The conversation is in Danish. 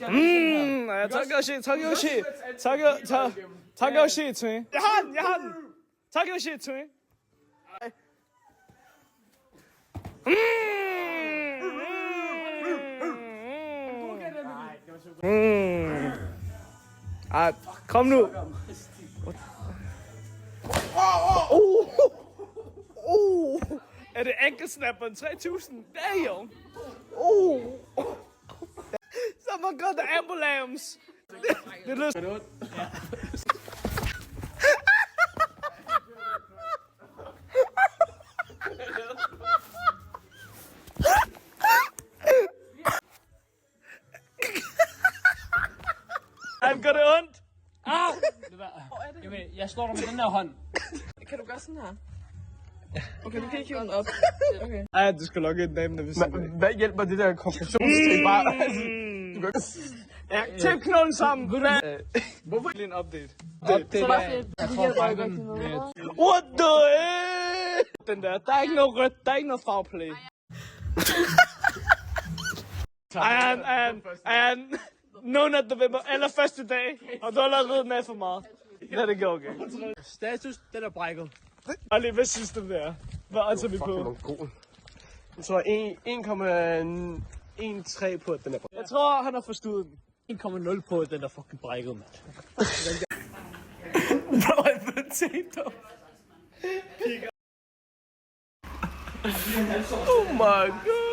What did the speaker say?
Takayoshi, Takayoshi, jeg har den. Takayoshi, Ej, kom nu. Er det ankelsnapperen 3000? Damn. Someone got the ambulance. Det løser. Han gør det ondt. Jamen, jeg slår dig med den her hånd. Kan du gøre sådan her? Okay, du kan ikke hive den op. Okay. Ej, du skal logge en dame, der vil sige det. Hvad hjælper det der kompressionstape bare? Du kan Ja, tæp knolden sammen. Hvorfor lige en update? Så bare fedt. Det hjælper jo godt til noget. What the hell? Den der er ikke noget rødt, der er ikke noget foul play. Ej, nogen af November, eller første dag, og du har allerede med for meget. Lad det gå, okay. Status, den er brækket. Ali, hvad synes du der? Hvad er vi på? Jeg tror 1,13 på, at den er brækket. Jeg tror, han har forstået den. 1,0 på, den er fucking brækket, mand. Bro, jeg får tape Oh my god.